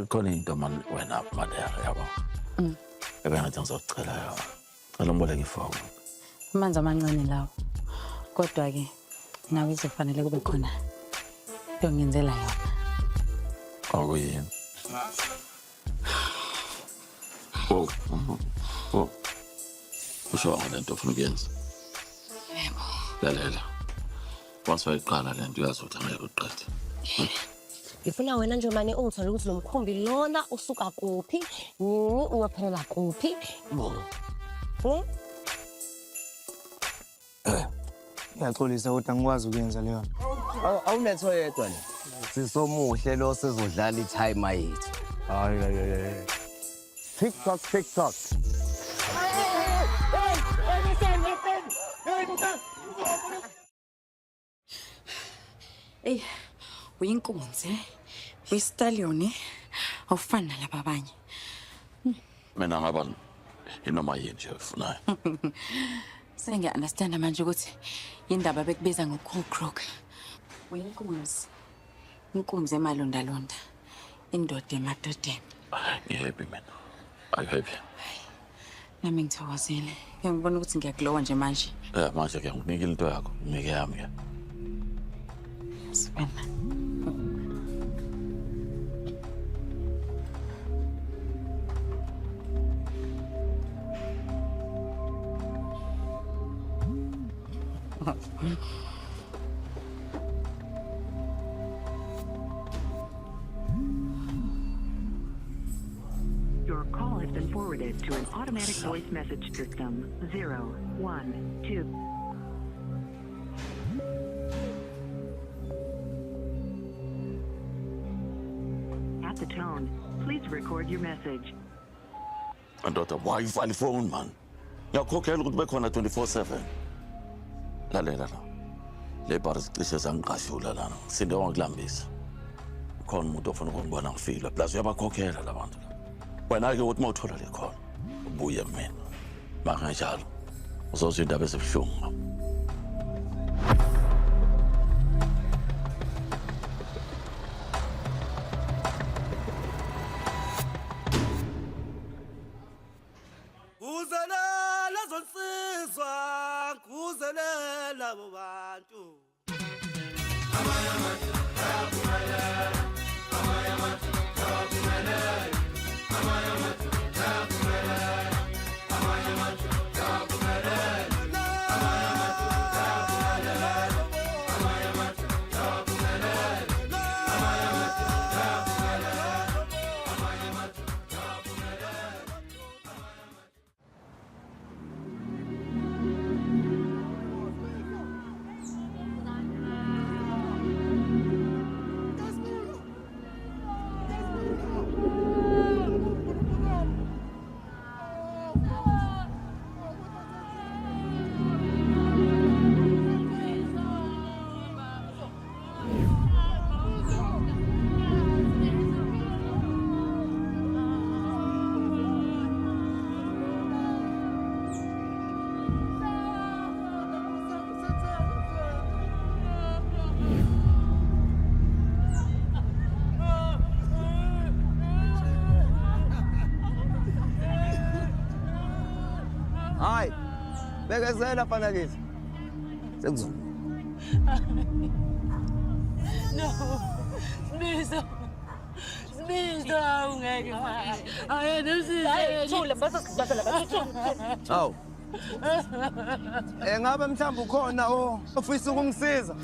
Khona into man wena madera yabo. Ebengathi ngizocela yona. Cela umboleke ifoni. Amanzi amancane lawo. Kodwa ke nawe izofanele kube khona ngiyongenzela yona. Akuyini. Usho ngento ufuna ukuyenza. Yebo. Lalela. Once wayiqala lento uyazothi angeke uqede. Ngifuna wena nje manje ungithole ukuthi lo mkhumbi lona usuka kuphi, yini uyophelela kuphi. Ngiyaxolisa ukuthi angikwazi ukuyenza leyo nto. Awunetho yedwa nje. Sisomuhle lo sizodlala i-timer yethu. Hayi. TikTok. Ey, uyinkunzi, uyistallion, awufani nalaba abanye. Mina ngaba inoma yini nje ufunayo. Sengiya-understand manje ukuthi indaba bekubiza ngo-Cool Crook. Uyinkunzi. Inkunzi emalondalonda. Indoda emadodeni. Ngihappy mina. Are you happy? Nami ngithokozile. Ngibona ukuthi ngiyakulowa nje manje. Manje ke ngikunika into yakho, ngike yami ke. Sibena. Your call has been forwarded to an automatic voice message system. 012. At the tone, please record your message. Ndoda Wi-Fi phone man. Ngiyakhokhela ukuthi bekhona 24/7. Lalela la. Le bar sicishe zangiqashula lana. Sinde wangikulambisa. Khona umuntu ofuna ukungibona ngifile. Plus uyabakhokhela labantu. Wena ke uthi mawuthola le khona. Ubuye mina. Makanjalo. Uzozwa indaba ezibhlungu. Kuzelela zonsizwa, kuzelela bobantu. Hayi. Bekezela fana kithi. Sekuzona. No. Sibizo ungeke manje. Ayena usize. Thule base. Awu. Ngabe mhlawumbe ukhona ofisa ukungisiza?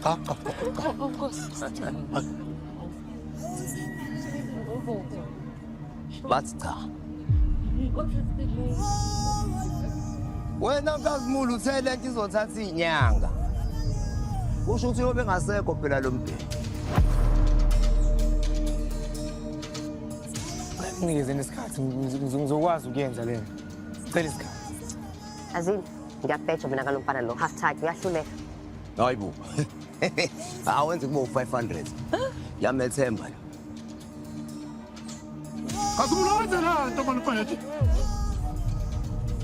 Bathi cha. Wena kaZimulu uthe lento izothatha izinyanga. Kusho ukuthi yobe ngasekho phela lo mbheki. Nginikeze nesikhathi ngizokwazi ukuyenza lento. Cela isikhathi. Azini, ngiyabheja mina kalomfana lo. Half time uyahluleka. Hayibo. Awenze kubo 500. Yamethemba. KaZimulu wenza lanto mfowethu.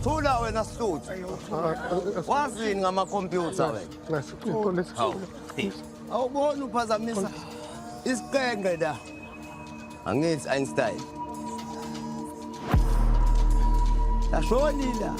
Thula wena Sihluthi. Wazini ngamakhompyutha wena? Awubona uphazamisa isiqenge la. Angithi Einstein. Ashonila.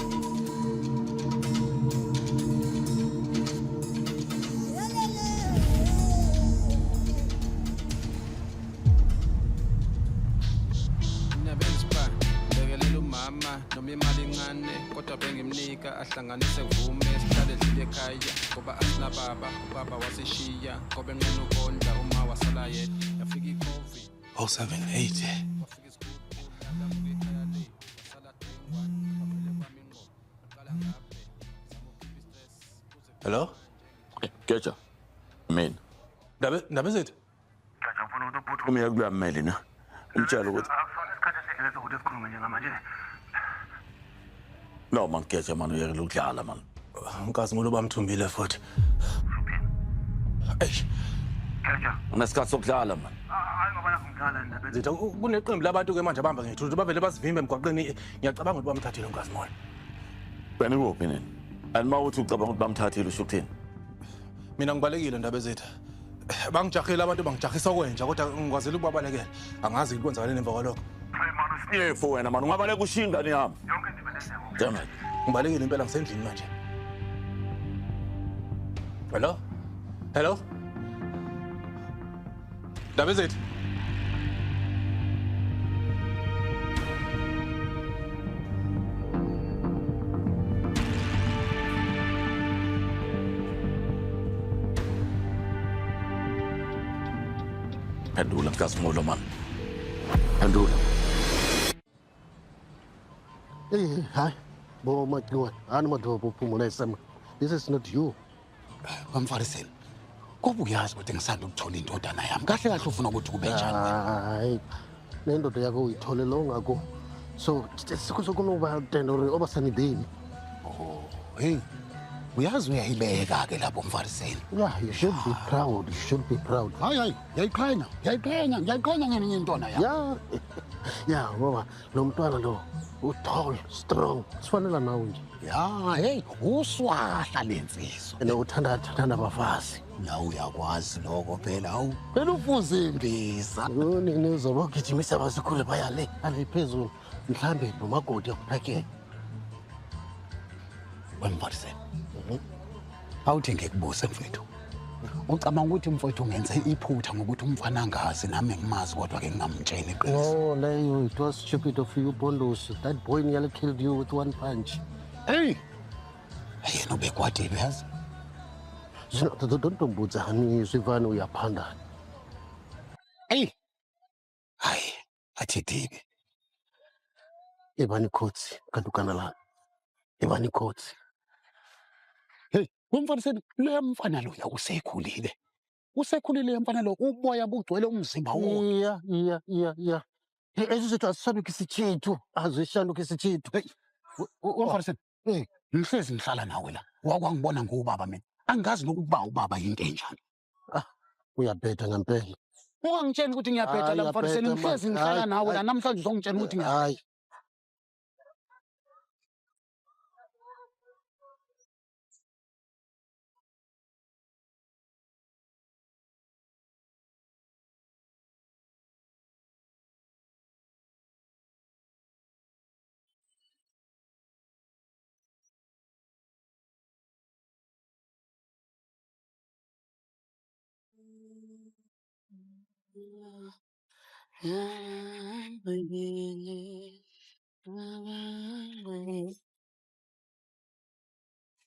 Mama noma imali encane kodwa bengimnika ahlanganise vume sihlale edlile ekhaya ngoba asinababa ubaba waseshiya ngoba enqena ukondla uma wasala yedwa yafika iCovid 078 Hello? Geja. Mina. Ndaba zethu? Uma yakubuya mmeli na. Umtshela ukuthi no man Geja man uyekela ukudlala man. Nkazimulo bamthumbile futhi. Eish. Unesikhathi sokudlala man. Zethu kuneqembu labantu ke manje abahamba ngethuthu bavele basivimbe emgwaqeni ngiyacabanga ukuthi bamthathile uNkazimulo. Wena ukuphi nini? Animawuthi ucabanga ukuthi bamthathile usho ukuthini? Mina ngibalekile ndaba zethu. Bangijahile abantu bangijahisa kwenja kodwa ngikwazela ukubabalekela. Angazi ukwenzakaleni emva kwalokho. Yefo wena man ungabaleka ushinga ni yami. Yonke into ibeleze. Damn it. Ngibalekile impela ngisendlini manje. Hello? Hello? Ndaba zethu? Phendula Nkazimulo man. Phendula. Hi, Bo Makiwan. Animal Pumula Sam. This is not you. Bamfariseni. Kuba uyazi ukuthi ngisanda ukuthola indodana yami. Kahle kahle ufuna ukuthi kube njani wena? Hayi. Nendoda yakho uyithole lo ngako. So, sikuzokunoba tendori obasanideni. Oh, hey. Uyazi uyayibeka ke lapho Mfariseni. Yeah, you should be proud. You should be proud. Hayi, ngiyayiqhenya ngenye intwana yami. Yeah, ngoba lo mntwana lo tall, strong. Sifanele nawe nje. Ya, hey, uswahla lensizwa. Uthanda abafazi. Na uyakwazi lokho phela awu. Phela ufuze imbisa. Nini uzoba ugijimisa abasikhule bayale. Ale phezulu. Mhlambe nomagodi akuphakele. Wemfariseni. Awuthi ngikubuse mfethu. Ucabanga ukuthi mfowethu ungenze iphutha ngokuthi umfana angazi nami ngimazi kodwa ke ngingamtshela iqiniso. Oh, Leo, it was stupid of you, Bondos. That boy nearly killed you with one punch. Hey! Yena ubekwadebe yazi. Don't mbuza hani Sivana uyaphanda. Hey! Hayi, athithike. Ibani kotsi kadukana la. Ibani kotsi. Hey, Wemfariseni le mfana lo usekhulile. Usekhulile mfana lo uboya bugcwele umzimba wonke. Yeah. Ezizethu asishanduka isithethu. Azishanduka isithethu. Hey, Wemfariseni. Hey, ngihlezi ngihlala nawe la. Wakwangibona ngubaba mina. Angazi nokuba ubaba yinto enjani. Uyabhetha ngempela. Ungangitshela ukuthi ngiyabhetha la Mfariseni ngihlezi ngihlala nawe la namhlanje uzongitshela ukuthi hayi.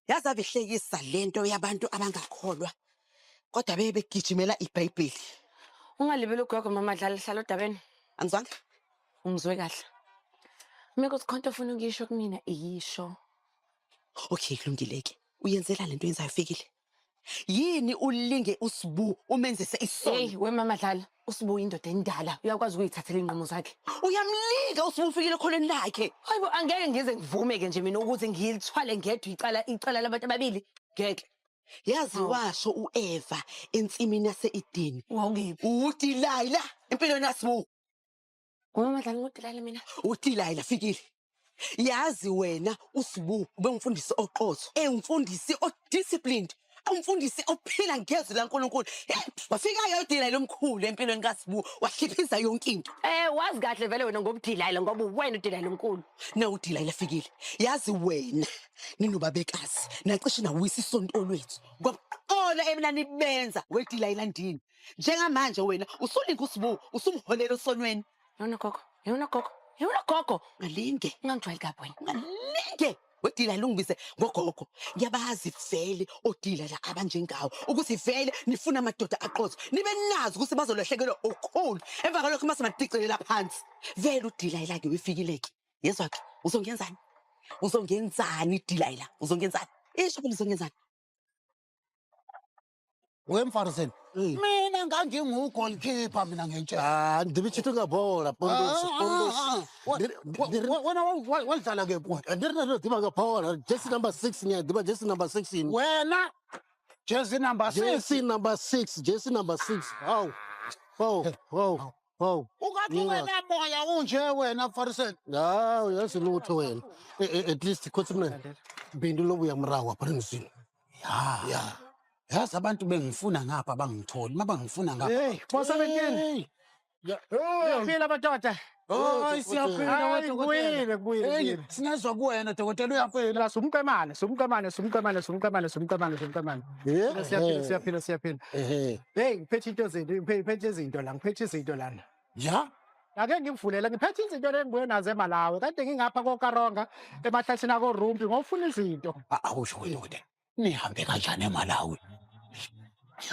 Yazi abihlekisa lento yabantu abangakholwa kodwa bebegijimela iBhayibheli. Ungalibele ugogo mama dlala hlala odabeni. Angizwanga? Ungizwe kahle. Mina kusikhonto ufuna ukisho kumina iyisho. Okay, kulungileke. Uyenzela lento yenzayo fikile. Yini ulinge uSibu umenzise isono? Hey, wemama dlala. uSibu indoda endala. Uyakwazi ukuyithathela inqomo zakhe. Uyamlinga uSibu ufikile khona lakhe. Hayibo angeke ngize ngivumeke nje mina ukuthi ngilithwale ngedwa icala labantu ababili. Ngeke. Yazi washo uEva ensimini yaseEdeni. UDelilah empilweni yaSibu. Wemama dlala uDelilah mina. uDelilah fikile. Yazi wena uSibu ubengumfundisi oqotho, engumfundisi odisciplined. umfundisi ophila ngezwi laNkulunkulu. Wafika yodila lomkhulu empilweni kaSibu, wahliphiza yonke into. Wazi kahle vele wena ngobudilayila ngoba wena udilayila omkhulu. Na udilayila fikile. Yazi wena ninobabekazi nacishe nawisa isonto lwethu. Ngoba emnani benza wedilayila ndini. Njengamanje wena usulinga uSibu, usumholela osonweni. Yona gogo. Ngalinge. Ungangijwayeli kabi wena. Ngalinge. Wedila lungibise ngogogo. Ngiyabazi vele odila la abanjengawo ukuthi vele nifuna amadoda aqotho. Nibe nazi ukuthi bazolahlekelwa okukhulu. Emva kwalokho mase madicelela phansi. Vele udila ilake wefikileke. Yezwa ke uzongenzani? Uzongenzani idila? Uzongenzani? Isho ukuthi uzongenzani? Wemfariseni. Mina ngangingugolkeeper mina ngentshela. Ndibitshithe ngabhola Pondosi. Wena wadlala ke bhola. Ndiri diba ngabhola. Jersey number 6 nya diba jersey number 16. Wena jersey number 6. Jersey number 6. Wow. Ungathi wena moya unje wena Fariseni. Hawu yazi lutho wena. At least khothimna. Bindu lobuya mrawa phansi. Ya. Yazi abantu bengifuna ngapha bangitholi, mabangifuna ngapha. Bosabekeni. Phila abadoda. Siyaphila wethu kuwile. Sinezwa kuwena dokotela uyaphila. Sumqemane. Siyaphila. Hey, ngiphethe izinto lana. Ja? Ake ngimvulela ngiphethe izinto lengibuye nazo eMalawi. Kade ngingapha koKaronga emahlathini akoRumpi ngofuna izinto. Awusho wena kodwa. Nihambe kanjani eMalawi?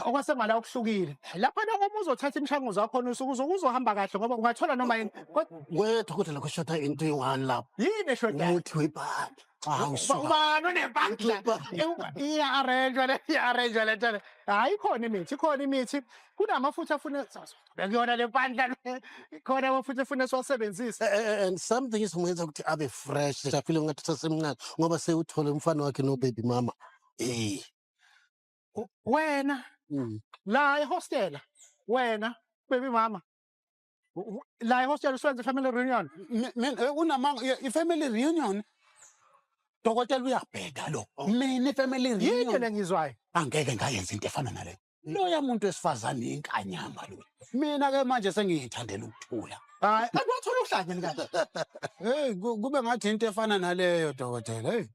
OkwaseMalawi kuhlukile. Lapha noma uzothatha imishanguzo yakho uzohamba kahle ngoba ungathola noma yini. Wethu kodwa la kushoda into eyi-1 lapha. Yini eshoda? Muthi webhandi. Ubani unebhandi? Iya-arrange le nto. Hayi ikhona imithi. Kunamafutha afuna bekuyona le bandla. Khona amafutha afuna siwasebenzise. And something izomenza ukuthi abe fresh. Siyaphila ngathi sasemncane ngoba sewuthole umfana wakhe no baby mama. Wena la ehostela wena baby mama la ehostela usenza family reunion i-family reunion dokotela uyabheda lo mina i-family reunion yini lengizwayo angeke ngayenza into efana nale lo yamuntu wesifazane inkanyamba lo mina ke manje sengiyithandela ukuthula hayi akwathola uhlanje kahle hey kube ngathi into efana naleyo dokotela hey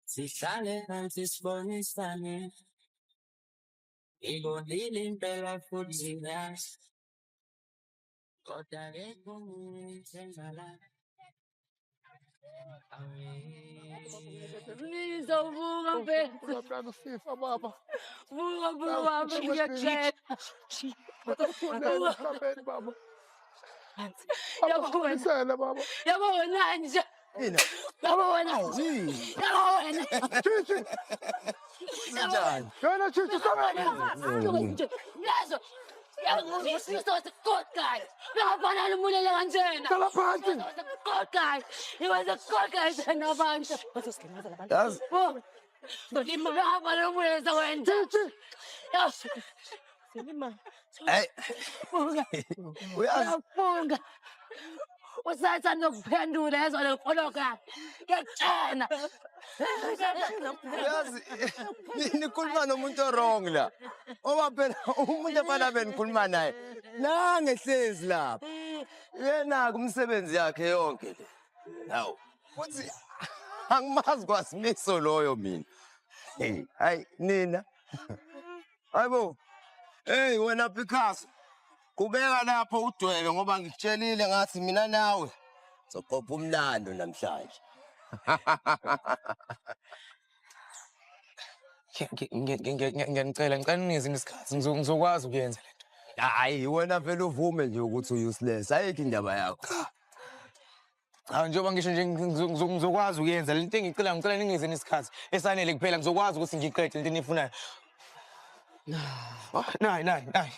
Sihlale phansi sibonisane ibonile impela futhi yazi kodwa ke kungenzala Ngizovuka mfethu Sifa baba. vuka wami ngiyajela Baba. Yabona baba. Yabona nje Yini? Yabona Yabona Sinjani? Yona chichi sabani. Yazo You're a good guy. Ngabana lumulela kanjena. Kala phansi. Good guy. He was a good guy nabantu. Yazi Ngabana lumulela wena. Yazi hey uyazi Uyafunga. Usathanda ukuphendula ezwa lekholoka. Ngiyakutshena. Uyazi nikhuluma nomuntu wrong la. Oba phela umuntu efana benikhuluma naye. Nange hlezi lapha. Yena kumsebenzi yakhe yonke le. Hawu. Futhi angimazi kwaSimiso loyo mina. Hey, hayi nina. Hayibo. Hey wena Picasso. Kubeka lapho udwebe ngoba ngikutshelile ngathi mina nawe soqopha umlando namhlanje. Ngicela nginikeze isikhathi ngizokwazi ukuyenza lento. Hayi wena vele uvume nje ukuthi useless ayikho indaba yakho. Cha njengoba ngisho nje ngizokwazi ukuyenza lento engicela ninikeze isikhathi esanele kuphela ngizokwazi ukuthi ngiqede lento enifunayo. Nayi.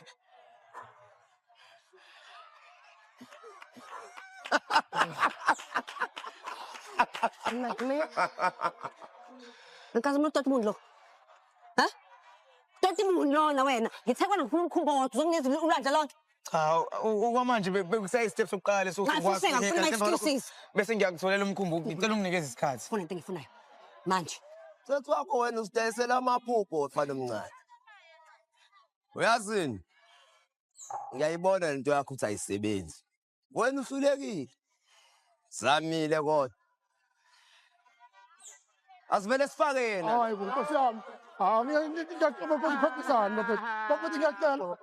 Nkazi mo tati mundo. Ha? Tati mundo. lona wena. Ngithe kwena ngifuna umkhumbo wodwa uzonginikeza ulwandle lonke. Cha, okwamanje bekusayistep sokuqala excuses. bese ngiyakutholela umkhumbi ngicela unginikeze isikhathi. Funa into engifunayo. Manje. Sethi wakho wena usidayisela amaphupho ofana omncane. Uyazini? Ngiyayibona lento yakho ukuthi ayisebenzi. Wena usulekile. Zamile kodwa. Asivele sifake yena. Hayi Nkosi yami. Ngiyacela ukuphathisana bafethu. Bafethu ngiyacela.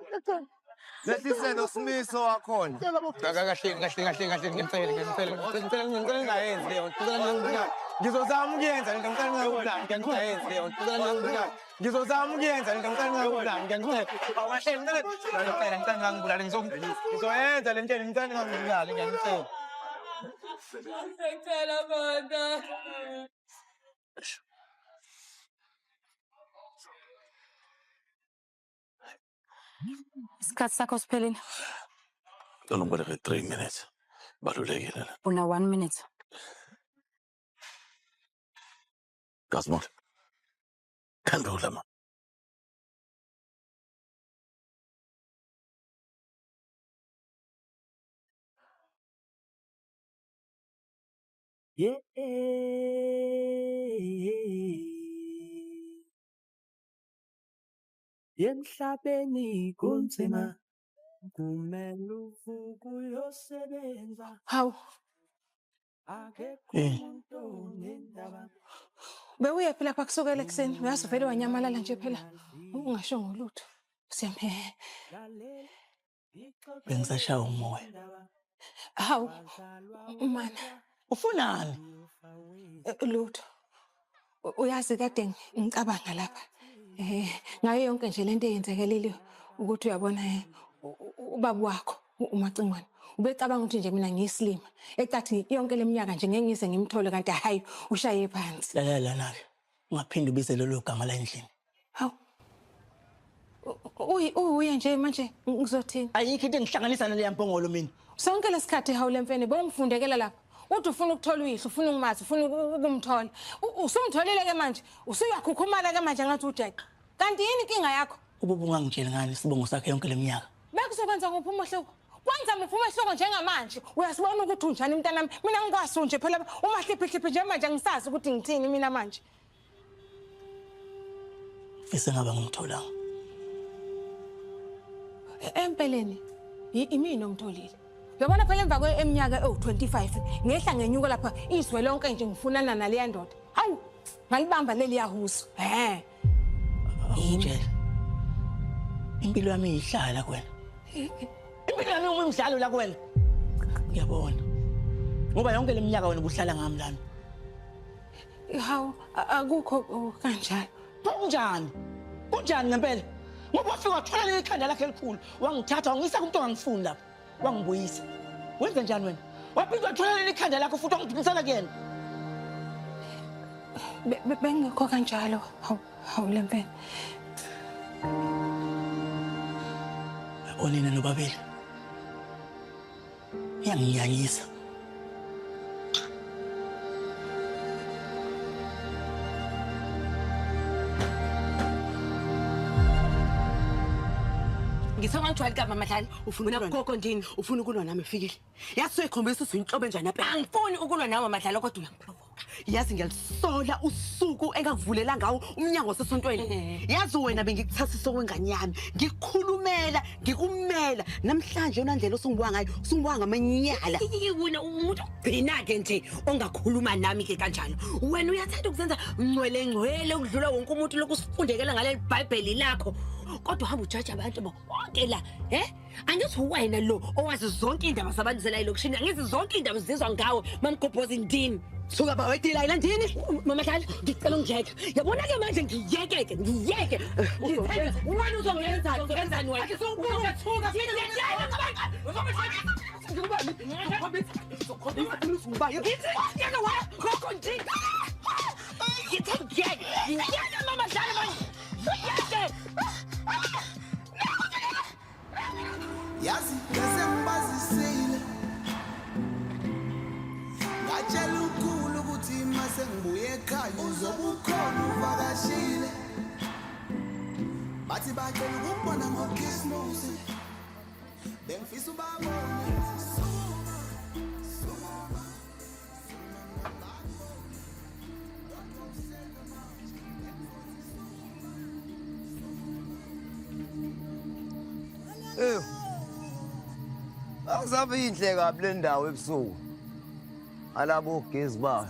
Lehlisele uSimiso wakhona. Kahle ngicela ngayenzi leyo. Ngizozama ukuyenza lento ngicela ngingakudlali ngiyayenza leyo. Ngizozama ukuyenza lento ngicela ngingakudlali ngiyayenza. Awukahle ngicela ngingakubulali ngizoyenza lento ngicela ngingakudlali ngiyayenza. Ngicela bana. Isikhathi sakho siphelile. Ngicela ungiboleke 3 minutes. Balulekile la. Una 1 minute. Gasmol. Khandula ma. Yeah. Emhlabeni kunzima kumele uvuke uyosebenza. Hawu. Akekho umuntu onendaba. Bewuyephi lapha kusukela ekseni? Uyazi vele wanyamalala nje phela. Ungasho ngolutho. Siyamhe. Bengisashaya umoya. Hawu. Mana. Ufunani? Lutho. Uyazi kade ngicabanga lapha. Ngayo yonke nje lento eyenzekelile ukuthi uyabona ubaba wakho uMacingwane ubecabanga ukuthi nje mina ngiyislima ecathi yonke leminyaka nje ngeke ngize ngimthole kanti hayi ushaye phansi. Lalela nake. Ungaphindi ubize lelo gama la endlini. Hawu. Uye nje manje ngizothini? Ayikho into engihlanganisa nale yampongolo mina. Sonke lesikhathi hawu lemfene bongifundekela lapha. Uthi ufuna ukuthola uyihlo, ufuna ukumazi, ufuna ukumthola. Usumtholile ke manje, usuyakhukhumala ke manje ngathi ujeqa. Kanti yini inkinga yakho? Ubaba ungangitshela ngani sibongo sakhe yonke leminyaka. Bekusokwenza nguphi umehluko? Kwanza mphuma ehloko njengamanje. Uyasibona ukuthi unjani mntanami? Mina ngikwazi nje phela umahliphi nje manje ngisazi ukuthi ngithini mina manje. Fisa ngaba ngimtholanga. Empeleni imini omtholile. Uyabona phela emva kweminyaka ewu25 ngehla ngenyuko lapha izwe lonke nje ngifunana naleya ndoda. Hawu, ngalibamba leli yahuso. Ngitshela. Impilo yami iyihlala kuwena. Impilo yami umdlalo la kuwena. Ngiyabona. Ngoba yonke leminyaka wena ubuhlala ngami lami. Hawu, akukho kanjalo. Kunjani? Kunjani ngempela? Ngoba wafika wathola leli khanda lakhe elikhulu, wangithatha wangisa kumuntu ongangifuni lapha. Wangibuyisa. Wenza njani wena? Waphinda wathola leli khanda lakho futhi wangiphikisana kuyena. Bengekho kanjalo. Hawu lempela. Onina nobabili. Yangiyanyisa. Ngisonga ngithwala igama Madlala ufuna ukukho ndini ufuna ukulwa nami efikile yathi uyikhombisa ukuthi uyinhlobo enjani apha angifuni ukulwa nawe Madlala kodwa uyangiprovoka yazi ngiyalisola usuku engakuvulela ngawo umnyango sesontweni yazi wena bengikuthasisa okwengane yami ngikukhulumela ngikumela namhlanje yona ndlela osungibwa ngayo usungibwa ngamanyala wena umuntu ogcina ke nje ongakhuluma nami ke kanjalo wena uyathanda ukuzenza ngcwele ukudlula wonke umuntu lokusifundekela ngaleli Bible lakho kodwa hamba ujaja abantu bonke la angithi wena lo owazi zonke indaba zabantu zela elokishini angithi zonke indaba zizwa ngawe mamgobhoza indini suka ba wedila ila ndini mama Dlala ngicela ungiyeke yabona ke manje ngiyeke wena uzongenzani wena akisubuka thuka yazi bese ngibazisile ngatshela ukhulu ukuthi mase ngibuye ekhaya uzobukhona uvakashile bathi bathi bacela ukubona ngokhisimusi bengifisa ubabone Akusabe inhle kabi le ndawo ebusuku. Alabo ugezi ba.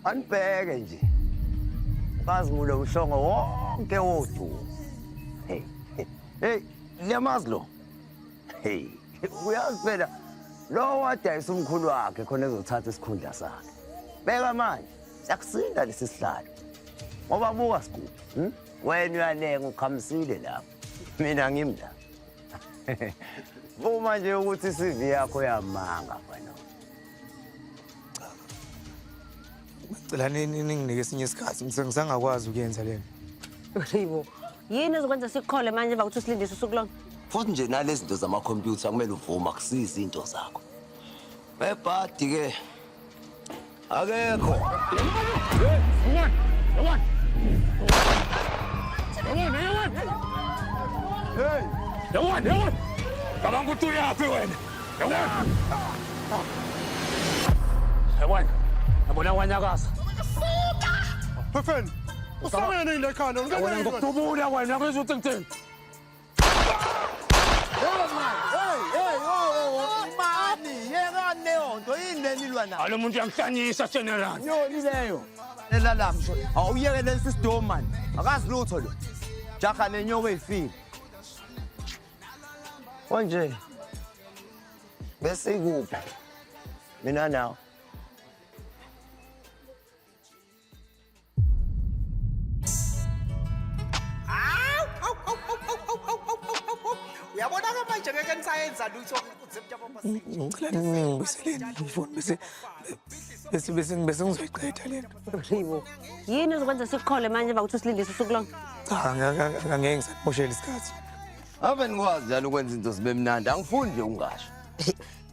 Anibheke nje. Bazimule ushongo wonke wodwa. Hey, liyamazi lo. Hey, uyazi phela lo wadayisa umkhulu wakhe khona ezothatha isikhundla sakhe. Beka manje, siyakusinda lesi sihlalo. Ngoba buka sikuphi, wena uyalenga ukhamisile lapho. Mina ngimla. Vuma nje ukuthi CV yakho yamanga mfana. Ngicela ninginike esinye isikhathi ngisengakwazi ukuyenza lena. Ribo, yini ezokwenza sikukhole manje emva kokuthi usilindise usuku lonke? Futhi nje nalezi zinto zamakhompyutha kumele uvuma kusiza into zakho. Bebhadi ke akekho. Hey, yawan. Cabanga ukuthi uyaphi wena? Yawan. Yabona wanyakaza. Perfect. Usawena yini lekhanda? Wena ngokutubula wena kwezo uthengitheng. Mani, yeka neonto yini lenilwa nayo? Alo muntu yangihlanyisa general. Yoni leyo. Elala msho. Awuyeke lesi sidom man. Akazi lutho lo. Jaha lenyoko ezifile. Konje. Bese kuphi? Mina nawo. Uyabona ke manje ngeke nisayenza lutho Bese ngizoyiqeda lena. Ribo, yini ezokwenza sikukhole manje emva kokuthi usilindise usuku lonke? Cha, ngeke ngisamoshela isikhathi. Ave ngikwazi njalo ukwenza into zibe mnandi. Angifuni nje ungasho.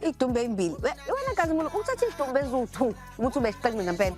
Idumbe ezimbili. Wena kazi umuntu uthatha idumbe eziwu2 ukuthi ube isiqelime ngempela.